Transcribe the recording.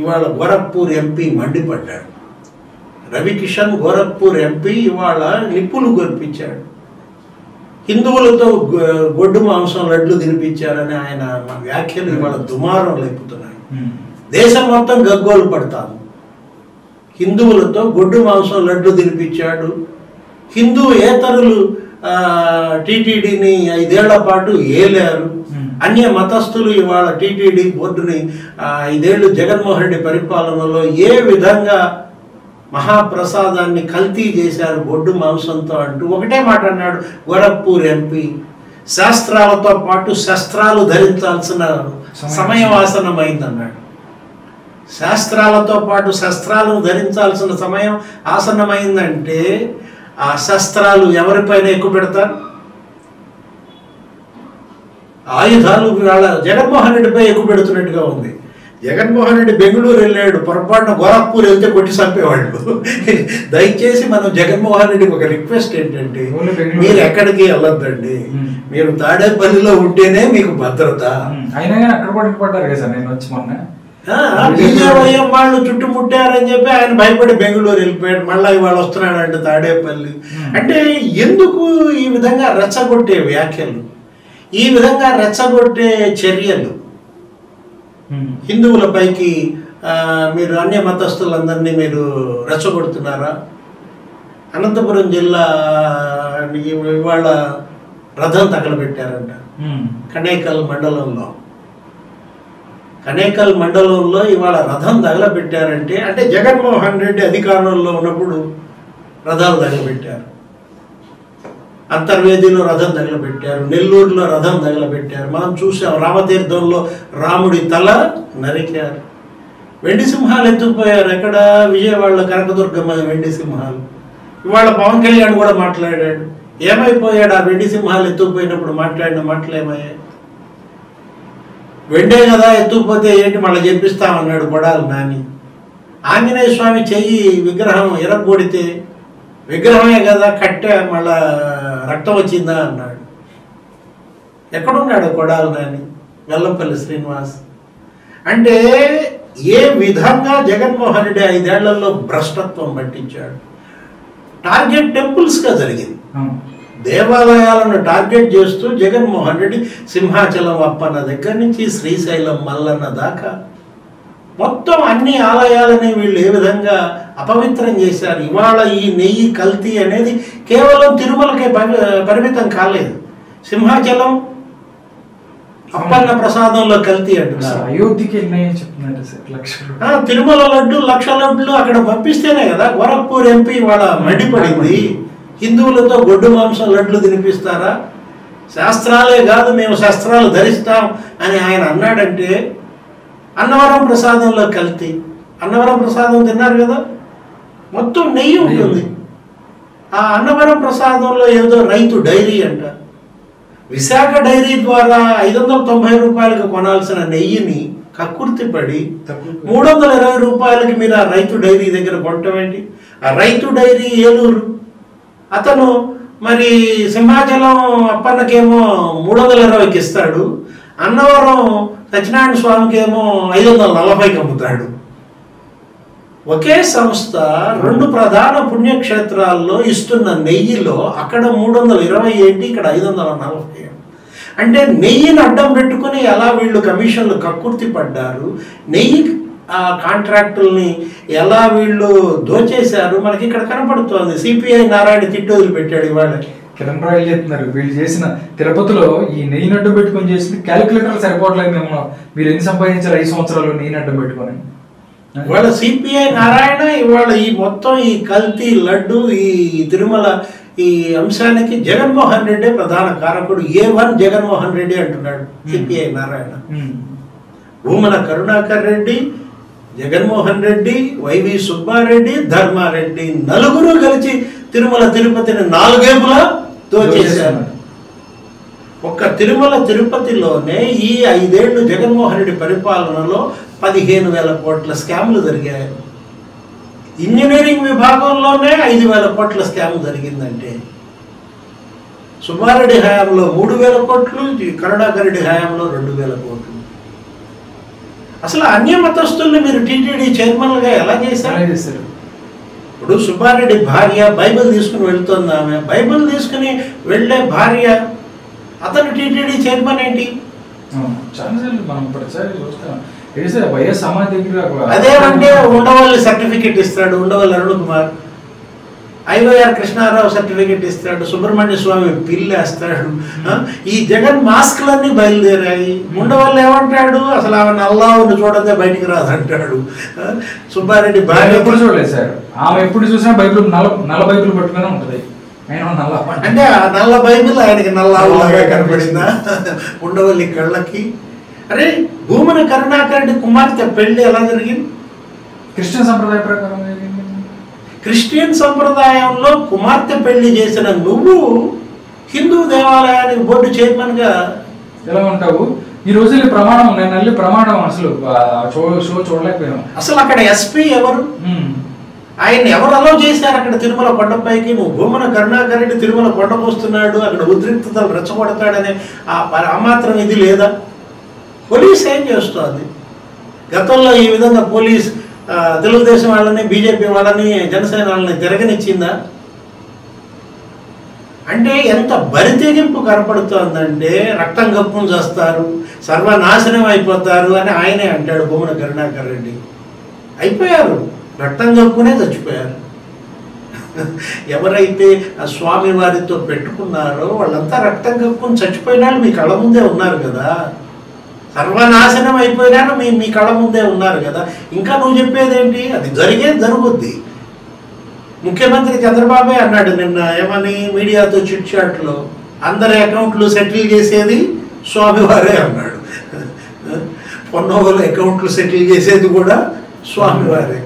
ఇవాళ Gorakhpur MP మండిపడ్డాడు. Ravi Kishan Gorakhpur MP ఇవాళ నిప్పులు గొరిపించాడు. హిందువులతో గొడ్డు మాంసం లడ్లు తినిపించారని ఆయన వ్యాఖ్యలు ఇవాళ దుమారం లేపుతున్నాయి. దేశం మొత్తం గగ్గోలు పడతాము. హిందువులతో గొడ్డు మాంసం లడ్లు తినిపించాడు. హిందూయేతరులు టీటీడీని 5 ఏళ్ల పాటు ఏలారు. అన్య మతస్థులు ఇవాళ టీటీడీ బోర్డుని 5 ఏళ్ళు జగన్మోహన్ రెడ్డి పరిపాలనలో ఏ విధంగా మహాప్రసాదాన్ని కల్తీ చేశారు గొడ్డు మాంసంతో అంటూ ఒకటే మాట అన్నాడు గోరఖ్పూర్ ఎంపీ. శాస్త్రాలతో పాటు శస్త్రాలు ధరించాల్సిన సమయం ఆసన్నమైందన్నాడు. శాస్త్రాలతో పాటు శస్త్రాలను ధరించాల్సిన సమయం ఆసన్నమైందంటే ఆ శస్త్రాలు ఎవరిపైన ఎక్కువ పెడతారు? ఆయుధాలు వాళ్ళ జగన్మోహన్ రెడ్డిపై ఎక్కువ పెడుతున్నట్టుగా ఉంది. జగన్మోహన్ రెడ్డి బెంగళూరు వెళ్ళాడు, పొరపాటున గోరఖ్పూర్ వెళ్తే కొట్టి చంపేవాళ్ళు. దయచేసి మనం జగన్మోహన్ రెడ్డికి ఒక రిక్వెస్ట్ ఏంటంటే, మీరు ఎక్కడికి వెళ్ళొద్దండి, మీరు తాడేపల్లిలో ఉంటేనే మీకు భద్రత. బీజేవైఎం వాళ్ళు చుట్టుముట్టారని చెప్పి ఆయన భయపడి బెంగళూరు వెళ్ళిపోయాడు. మళ్ళీ ఇవాళ వస్తున్నాడంటే తాడేపల్లి. అంటే ఎందుకు ఈ విధంగా రెచ్చగొట్టే వ్యాఖ్యలు, ఈ విధంగా రెచ్చగొట్టే చర్యలు? హిందువులపైకి మీరు అన్య మతస్థులందరినీ మీరు రెచ్చగొడుతున్నారా? అనంతపురం జిల్లా ఇవాళ రథం తగలబెట్టారంట కనేకల్ మండలంలో ఇవాళ రథం తగలబెట్టారంటే అంటే జగన్మోహన్ రెడ్డి అధికారంలో ఉన్నప్పుడు రథాలు తగలబెట్టారు. అంతర్వేదిలో రథం తగలబెట్టారు, నెల్లూరులో రథం తగలబెట్టారు. మనం చూసాం, రామతీర్థంలో రాముడి తల నరికారు. వెండి సింహాలు ఎత్తుకుపోయారు. ఎక్కడ? విజయవాడలో కనకదుర్గమ్మ వెండి సింహాలు. ఇవాళ పవన్ కళ్యాణ్ కూడా మాట్లాడాడు. ఏమైపోయాడు ఆ వెండి సింహాలు ఎత్తుకుపోయినప్పుడు మాట్లాడిన మాటలు ఏమయ్యాయి? వెండే కదా ఎత్తుకుపోతే ఏంటి మళ్ళీ చెప్పిస్తామన్నాడు కొడాలి నాని. ఆంజనేయ స్వామి చెయ్యి విగ్రహం ఎరగొడితే విగ్రహమే కదా కట్టె మళ్ళా రక్తం వచ్చిందా అన్నాడు. ఎక్కడున్నాడు కొడాలి నాని? వెల్లంపల్లి శ్రీనివాస్. అంటే ఏ విధంగా జగన్మోహన్ రెడ్డి 5 ఏళ్లలో భ్రష్టత్వం పట్టించాడు. టార్గెట్ టెంపుల్స్గా జరిగింది. దేవాలయాలను టార్గెట్ చేస్తూ జగన్మోహన్ రెడ్డి సింహాచలం అప్పన్న దగ్గర నుంచి శ్రీశైలం మల్లన్న దాకా మొత్తం అన్ని ఆలయాలని వీళ్ళు ఏ విధంగా అపవిత్రం చేశారు. ఇవాళ ఈ నెయ్యి కల్తీ అనేది కేవలం తిరుమలకే పరిమితం కాలేదు. సింహాచలం అప్పన్న ప్రసాదంలో కల్తీ అంటున్నారు. అయోధ్యకి తిరుమల లడ్డు 1,00,000 లడ్డులు అక్కడ పంపిస్తేనే కదా గోరఖ్పూర్ ఎంపీ ఇవాళ మండిపడింది. హిందువులతో గొడ్డు మాంసం లడ్లు తినిపిస్తారా? శాస్త్రాలే కాదు మేము శస్త్రాలు ధరిస్తాం అని ఆయన అన్నాడంటే అన్నవరం ప్రసాదంలో కల్తీ. అన్నవరం ప్రసాదం తిన్నారు కదా, మొత్తం నెయ్యి ఉంటుంది. ఆ అన్నవరం ప్రసాదంలో ఏదో రైతు డైరీ అంట. విశాఖ డైరీ ద్వారా 590 రూపాయలకు కొనాల్సిన నెయ్యిని కక్కుర్తిపడి 320 రూపాయలకి మీరు ఆ రైతు డైరీ దగ్గర కొనటమేంటి? ఆ రైతు డైరీ ఏలూరు అతను మరి సింహాచలం అప్పన్నకేమో 320కి ఇస్తాడు, అన్నవరం సత్యనారాయణ స్వామికి ఏమో 540కి అమ్ముతాడు. ఒకే సంస్థ 2 ప్రధాన పుణ్యక్షేత్రాల్లో ఇస్తున్న నెయ్యిలో అక్కడ 320 ఏంటి, ఇక్కడ 540. అంటే నెయ్యిని అడ్డం పెట్టుకుని ఎలా వీళ్ళు కమిషన్లు కక్కుర్తి పడ్డారు, నెయ్యి ఆ కాంట్రాక్టుల్ని ఎలా వీళ్ళు దోచేశారు మనకి ఇక్కడ కనపడుతోంది. సిపిఐ నారాయణ తిట్టు వదిలిపెట్టాడు ఇవాళ. కిరణ్ రాయలు చెప్తున్నారు వీళ్ళు చేసిన తిరుపతిలో ఈ నెయ్యి నడ్డు పెట్టుకొని చేసింది క్యాలిక్యులేటర్ సరిపోవట్లేదు, మేము మీరు ఎన్ని సంపాదించారు 5 సంవత్సరాలు నెయ్యి నడ్డు పెట్టుకొని. ఇవాళ సిపిఐ నారాయణ ఇవాళ ఈ మొత్తం ఈ కల్తీ లడ్డు ఈ తిరుమల ఈ అంశానికి జగన్మోహన్ రెడ్డి ప్రధాన కారకుడు. A1 జగన్మోహన్ రెడ్డి అంటున్నాడు సిపిఐ నారాయణ. భూమన కరుణాకర్ రెడ్డి, జగన్మోహన్ రెడ్డి, వైవి సుబ్బారెడ్డి, ధర్మారెడ్డి నలుగురు కలిసి తిరుమల తిరుపతిని 4 ఏపులా దోచేశారు. ఒక్క తిరుమల తిరుపతిలోనే ఈ 5 ఏళ్ళు జగన్మోహన్ రెడ్డి పరిపాలనలో 15,000 కోట్ల స్కామ్లు జరిగాయి. ఇంజనీరింగ్ విభాగంలోనే 5,000 కోట్ల స్కామ్ జరిగిందంటే సుబ్బారెడ్డి హయాంలో 3,000 కోట్లు, కరుణాకర్ రెడ్డి హయాంలో 2,000 కోట్లు. అసలు అన్య మతస్థుల్ని మీరు టీటీడీ చైర్మన్గా ఎలా చేశారు? ఇప్పుడు సుబ్బారెడ్డి భార్య బైబిల్ తీసుకుని వెళ్తుంది, ఆమె బైబిల్ తీసుకుని వెళ్ళే భార్య, అతను టీటీడీ చైర్మన్ ఏంటి? అదేమంటే ఉండవల్లి సర్టిఫికెట్ ఇస్తాడు, ఉండవల్లి అరుణ్ కుమార్, ఐవైఆర్ కృష్ణారావు సర్టిఫికెట్ ఇస్తాడు, సుబ్రహ్మణ్య స్వామి పిల్లేస్తాడు. ఈ జగన్ మాస్క్లన్నీ బయలుదేరాయి. ఉండవల్లి ఏమంటాడు, అసలు ఆమె నల్లావుని చూడదే బయటికి రాదంటాడు. సుబ్బారెడ్డి భార్య ఎప్పుడు చూడలేదు సార్, ఆమె ఎప్పుడు చూసినా బైబిల్ నల్ల బైబిల్ పట్టుకునే ఉంటుంది. అంటే ఆ నల్ల బైబిల్ ఆయనకి నల్లావులాగా కనపడిందా ఉండవల్లి కళ్ళకి? అరే, భూమన కరుణాకర్ రెడ్డి కుమార్తె పెళ్లి ఎలా జరిగింది? క్రిస్టియన్ సంప్రదాయ ప్రకారం జరిగింది. క్రిస్టియన్ సంప్రదాయంలో కుమార్తె పెళ్లి చేసిన నువ్వు హిందూ దేవాలయానికి బోర్డు చైర్మన్గా ఎలా ఉంటావు? ఈ రోజు ప్రమాణం, నేను వెళ్ళి ప్రమాణం అసలు షో చూడలేకపోయాను. అసలు అక్కడ ఎస్పీ ఎవరు? ఆయన ఎవరు అలౌ చేశారు అక్కడ తిరుమల కొండపైకి? నువ్వు భూమన కరుణాకర్ రెడ్డి తిరుమల కొండకు వస్తున్నాడు, అక్కడ ఉద్రిక్తతలు రెచ్చగొడతాడనే ఆ మాత్రం ఇది లేదా? పోలీస్ ఏం చేస్తుంది? గతంలో ఈ విధంగా పోలీస్ తెలుగుదేశం వాళ్ళని, బీజేపీ వాళ్ళని, జనసేన వాళ్ళని తిరగనిచ్చిందా? అంటే ఎంత బరితెగింపు కనపడుతోందంటే, రక్తం కప్పును చేస్తారు, సర్వనాశనం అయిపోతారు అని ఆయనే అంటాడు భూమన కరుణాకర్ రెడ్డి. అయిపోయారు, రక్తం కప్పునే చచ్చిపోయారు. ఎవరైతే ఆ స్వామి వారితో పెట్టుకున్నారో వాళ్ళంతా రక్తం కప్పుని చచ్చిపోయిన వాళ్ళు మీ కళ్ళ ముందే ఉన్నారు కదా, సర్వనాశనం అయిపోయినాను మీ కళ్ళ ముందే ఉన్నారు కదా. ఇంకా నువ్వు చెప్పేదేంటి? అది జరుగుద్ది. ముఖ్యమంత్రి చంద్రబాబే అన్నాడు నిన్న, ఏమని, మీడియాతో చిట్ చాట్లో, అందరి అకౌంట్లు సెటిల్ చేసేది స్వామివారే అన్నాడు. పొన్నోగుల అకౌంట్లు సెటిల్ చేసేది కూడా స్వామివారే.